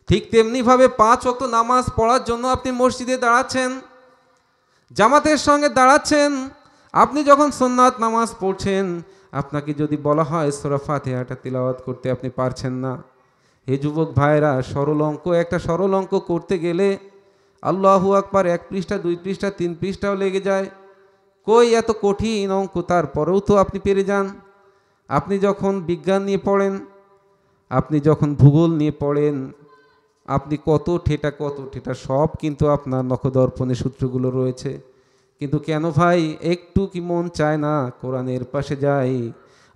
ঠিক তেমনিভাবে 5 ওয়াক্ত নামাজ পড়ার জন্য আপনি মসজিদে দাঁড়াচ্ছেন, জামাতের সঙ্গে দাঁড়াচ্ছেন। আপনি যখন সুন্নাত নামাজ পড়ছেন, আপনাকে যদি বলা হয় সূরা ফাতিহাটা তিলাওয়াত করতে আপনি পারছেন না, হে যুবক ভাইরা, একটা সরল অঙ্ক করতে গেলে আল্লাহু আকবার 1 পৃষ্ঠা 2 পৃষ্ঠা 3 পৃষ্ঠাও লেগে যায়। কই এত কঠিন অঙ্ক, তারপরেও তো আপনি পেরে যান। আপনি যখন বিজ্ঞান নিয়ে পড়েন, আপনি যখন ভূগোল নিয়ে পড়েন, আপনি কত ঠেটা সব কিন্তু আপনার নখদর্পণে সূত্রগুলো রয়েছে। কিন্তু কেন ভাই একটু কি মন চায় না কোরআনের পাশে যাই,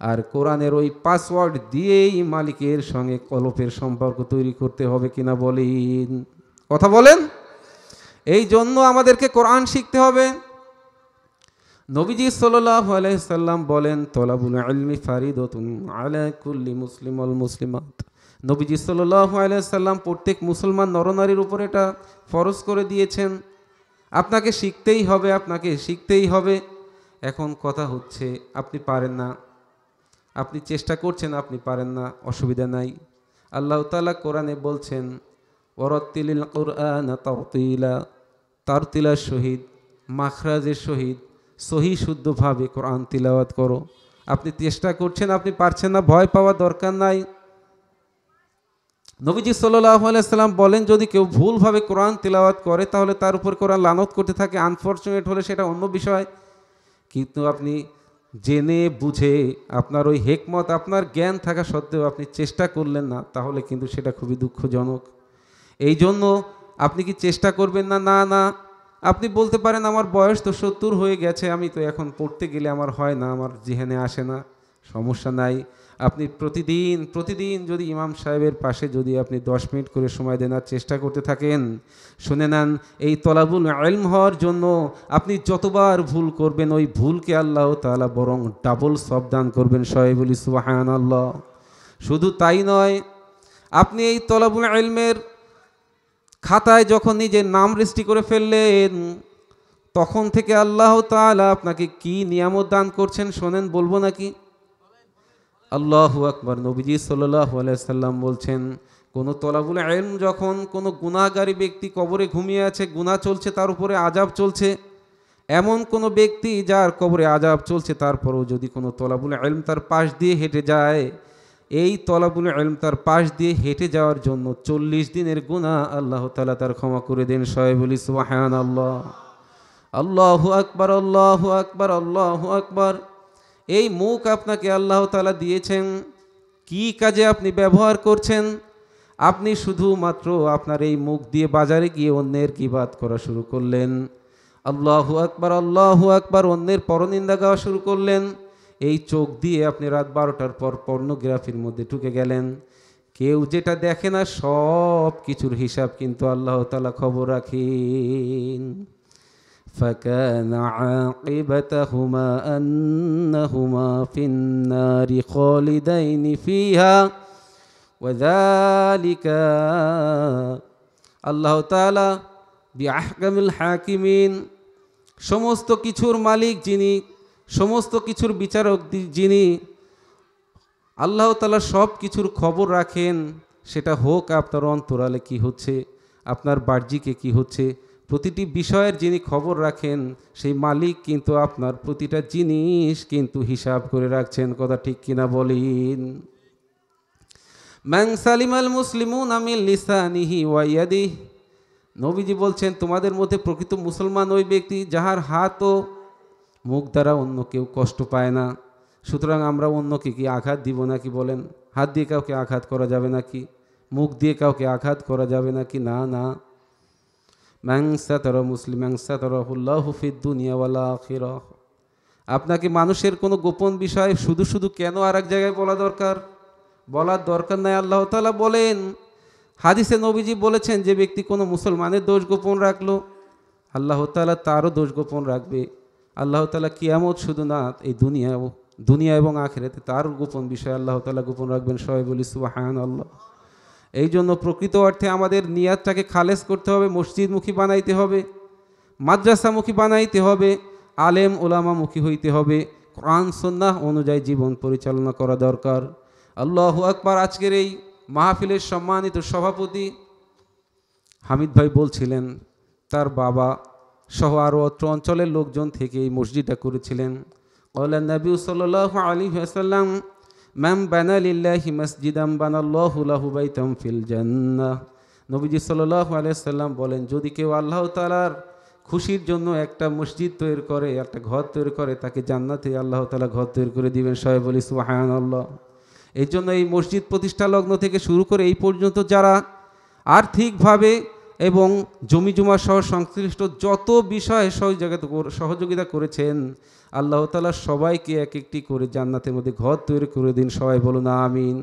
আর কোরআনের ওই পাসওয়ার্ড দিয়েই মালিকের সঙ্গে কলপের সম্পর্ক তৈরি করতে হবে কিনা বলেন? কথা বলেন। এই জন্য আমাদেরকে কোরআন শিখতে হবে। নবীজি সাল্লাল্লাহু আলাইহি সাল্লাম বলেন, তলাবুল ইলমি ফারিদাতুন আলা কুল্লি মুসলিম ওয়াল মুসলিমাত। নবীজি সাল্লাল্লাহু আলাইহি সাল্লাম প্রত্যেক মুসলমান নরনারীর উপর এটা ফরজ করে দিয়েছেন। আপনাকে শিখতেই হবে। এখন কথা হচ্ছে আপনি পারেন না, আপনি চেষ্টা করছেন, আপনি পারেন না, অসুবিধা নাই। আল্লাহ তাআলা কোরআনে বলছেন, ওয়ারাত্তিলিল কুরআনা তারতিলা, তারতিলার সহিত, মাখরাজের সহিত, সহি শুদ্ধভাবে কোরআন তিলাওয়াত করো। আপনি চেষ্টা করছেন, আপনি পারছেন না, ভয় পাওয়ার দরকার নাই। নবীজি সাল্লাল্লাহু আলাইহি সাল্লাম বলেন, যদি কেউ ভুলভাবে কোরআন তিলাওয়াত করে তাহলে তার উপর কোরআন লানত করতে থাকে। আনফরচুনেট হলে সেটা অন্য বিষয়, কিন্তু আপনি জেনে বুঝে, আপনার ওই হেকমত, আপনার জ্ঞান থাকা সত্ত্বেও আপনি চেষ্টা করলেন না, তাহলে কিন্তু সেটা খুবই দুঃখজনক। এই জন্য আপনি কি চেষ্টা করবেন না? না, আপনি বলতে পারেন আমার বয়স তো 70 হয়ে গেছে, আমি তো এখন পড়তে গেলে আমার হয় না, আমার জিহানে আসে না। সমস্যা নাই। আপনি প্রতিদিন যদি ইমাম সাহেবের পাশে যদি আপনি 10 মিনিট করে সময় দেন আর চেষ্টা করতে থাকেন, শুনে নেন, এই তলাবুল ইলম হওয়ার জন্য আপনি যতবার ভুল করবেন, ওই ভুলকে আল্লাহ তাআলা বরং ডাবল সওয়াব দান করবেন। সবাই বলি সুবহানাল্লাহ। শুধু তাই নয়, আপনি এই তলাবুল ইলমের খাতায় যখন নিজের নাম রেজিস্ট্রি করে ফেললেন, তখন থেকে আল্লাহ তাআলা আপনাকে কি নিয়ামত দান করছেন শোনেন, বলবো নাকি? আল্লাহু আকবার। নবীজি সাল্লাল্লাহু আলাইহি সাল্লাম বলছেন, কোন তলাবুল ইলম যখন কোনো গুনাহগারী ব্যক্তি কবরে ঘুমিয়ে আছে, গুনাহ চলছে, তার উপরে আযাব চলছে, এমন কোনো ব্যক্তি যার কবরে আযাব চলছে, তারপরেও যদি কোনো তলাবুল ইলম তার পাশ দিয়ে হেঁটে যায়, এই তলাবুল ইলম তার পাশ দিয়ে হেঁটে যাওয়ার জন্য 40 দিনের গুনাহ আল্লাহ তাআলা তার ক্ষমা করে দেন। সবাই বলি সুবহানাল্লাহ। আল্লাহু আকবার, আল্লাহু আকবার, আল্লাহু আকবার। এই মুখ আপনাকে আল্লাহ তাআলা দিয়েছেন, কি কাজে আপনি ব্যবহার করছেন? আপনি শুধুমাত্র আপনার এই মুখ দিয়ে বাজারে গিয়ে অন্যের গীবাত করা শুরু করলেন, আল্লাহু আকবার, আল্লাহু আকবার, অন্যের পরনিন্দা গাওয়া শুরু করলেন। এই চোখ দিয়ে আপনি রাত 12টার পর পর্নোগ্রাফির মধ্যে ঢুকে গেলেন। কেউ যেটা দেখে না, সব কিছুর হিসাব কিন্তু আল্লাহ তাআলা খবর রাখেন। فكان عاقبتهما أنهما في النار خالدين فيها وذلك আল্লাহ তাআলা বিআহকামিল হাকিমিন, সমস্ত কিছুর মালিক যিনি, সমস্ত কিছুর বিচারক যিনি, আল্লাহ তাআলা সব কিছুর খবর রাখেন। সেটা হোক আপনার অন্তরালে কি হচ্ছে, আপনার বাহ্যিকে কি হচ্ছে, প্রতিটি বিষয়ের যিনি খবর রাখেন, সেই মালিক কিন্তু আপনার প্রতিটা জিনিস কিন্তু হিসাব করে রাখছেন। কথা ঠিক কিনা বলেন? মান সালিমাল মুসলিমুনা মিন লিসানিহি ওয়া ইয়াদিহি, নবীজি বলছেন, তোমাদের মধ্যে প্রকৃত মুসলমান ওই ব্যক্তি যাহার হাত ও মুখ দ্বারা অন্য কেউ কষ্ট পায় না। সুতরাং আমরা অন্যকে কি আঘাত দিব নাকি? বলেন, হাত দিয়ে কাউকে আঘাত করা যাবে নাকি? মুখ দিয়ে কাউকে আঘাত করা যাবে নাকি? না। মান সাতারা মুসলিমান সাতারাহুল্লাহু ফিদ দুনিয়া ওয়াল আখিরাহ। আপনাকে মানুষের কোনো গোপন বিষয় শুধু কেন আর এক জায়গায় বলার দরকার নাই। আল্লাহ তাআলা বলেন, হাদিসে নবীজি বলেছেন, যে ব্যক্তি কোনো মুসলমানের দোষ গোপন রাখলো, আল্লাহ তাআলা তারও দোষ গোপন রাখবে। আল্লাহ তাআলা কিয়ামত শুধু না, এই দুনিয়া এবং আখিরাতে তার গোপন বিষয় আল্লাহ তাআলা গোপন রাখবেন। সবাই বলি সুবহানাল্লাহ। এই জন্য প্রকৃত অর্থে আমাদের নিয়াতটাকে খালেস করতে হবে, মসজিদমুখী বানাইতে হবে, মাদ্রাসামুখী বানাইতে হবে, আলেম ওলামামুখী হইতে হবে, কোরআন সুন্নাহ অনুযায়ী জীবন পরিচালনা করা দরকার। আল্লাহু আকবার। আজকের এই মাহফিলের সম্মানিত সভাপতি হামিদ ভাই বলছিলেন তার বাবা সহ আরও অত্র অঞ্চলের লোকজন থেকে এই মসজিদটা করেছিলেন। ক্বালা নবী সাল্লাল্লাহু আলাইহি ওয়াসাল্লাম মান বানা লিল্লাহি মাসজিদান বানাল্লাহু লাহু বাইতান ফিল জান্নাহ। নবীজি সাল্লাল্লাহু আলাইহি ওয়াসাল্লাম বলেন, যদি কেউ আল্লাহ তাআলার খুশির জন্য একটা মসজিদ তৈরি করে, একটা ঘর তৈরি করে, তাকে জান্নাতে আল্লাহ তাআলা ঘর তৈরি করে দিবেন। সবাই বলি সুবহানাল্লাহ। এই জন্য এই মসজিদ প্রতিষ্ঠা লগ্ন থেকে শুরু করে এই পর্যন্ত যারা আর্থিকভাবে এবং জমি জমা সহ সংশ্লিষ্ট যত বিষয়ে সহযোগিতা করেছেন, আল্লাহ তাআলা সবাইকে এক একটি করে জান্নাতের মধ্যে ঘর তৈরি করে দিন। সবাই বলুন আমিন।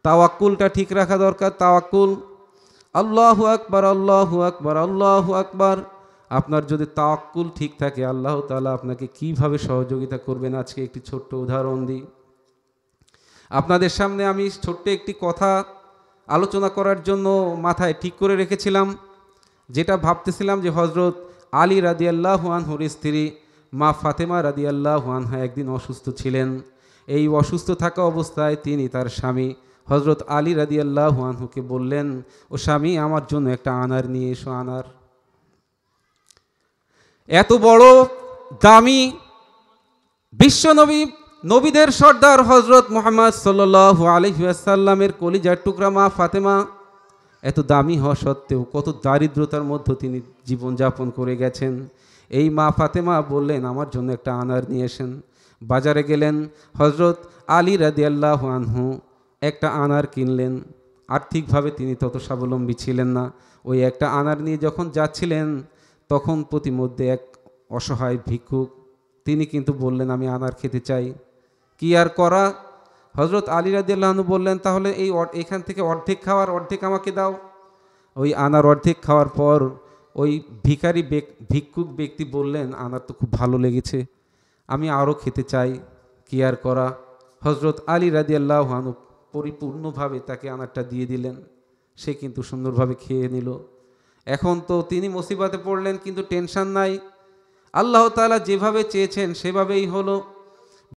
তাওয়াক্কুলটা ঠিক রাখা দরকার। তাওয়াক্কুল, আল্লাহু আকবার, আল্লাহু আকবার, আল্লাহু আকবার। আপনার যদি তাওয়াক্কুল ঠিক থাকে, আল্লাহ তাআলা আপনাকে কিভাবে সহযোগিতা করবেন আজকে একটি ছোট্ট উদাহরণ দিই। আপনাদের সামনে আমি ছোট্ট একটি কথা আলোচনা করার জন্য মাথায় ঠিক করে রেখেছিলাম, যেটা ভাবতেছিলাম যে হজরত আলী রাদিয়াল্লাহু আনহুর স্ত্রী মা ফাতেমা রাদিয়াল্লাহু আনহা একদিন অসুস্থ ছিলেন। এই অসুস্থ থাকা অবস্থায় তিনি তার স্বামী হজরত আলী রাদিয়াল্লাহু আনহুকে বললেন, ও স্বামী, আমার জন্য একটা আনার নিয়ে এসো। আনার এত বড় দামি বিশ্বনবী, নবীদের সর্দার হজরত মুহাম্মদ সাল্লাল্লাহু আলাইহি ওয়াসাল্লামের কলিজার টুকরা মা ফাতেমা এত দামি হওয়া সত্ত্বেও কত দারিদ্রতার মধ্যে তিনি জীবনযাপন করে গেছেন। এই মা ফাতেমা বললেন, আমার জন্য একটা আনার নিয়ে এসেন। বাজারে গেলেন, হজরত আলী রাদিয়াল্লাহু আনহু একটা আনার কিনলেন। আর্থিকভাবে তিনি তত স্বাবলম্বী ছিলেন না। ওই একটা আনার নিয়ে যখন যাচ্ছিলেন, তখন প্রতিমধ্যে এক অসহায় ভিক্ষুক, তিনি কিন্তু বললেন, আমি আনার খেতে চাই। কি আর করা, হজরত আলী রাদিয়াল্লাহু আনহু বললেন, তাহলে এখান থেকে অর্ধেক খাওয়ার অর্ধেক আমাকে দাও। ওই আনার অর্ধেক খাওয়ার পর ওই ভিক্ষুক ব্যক্তি বললেন, আনার তো খুব ভালো লেগেছে, আমি আরও খেতে চাই। কি আর করা, হজরত আলী রাদিয়াল্লাহু আনহু পরিপূর্ণভাবে তাকে আনারটা দিয়ে দিলেন। সে কিন্তু সুন্দরভাবে খেয়ে নিল। এখন তো তিনি মুসিবতে পড়লেন, কিন্তু টেনশন নাই, আল্লাহ তাআলা যেভাবে চেয়েছেন সেভাবেই হলো।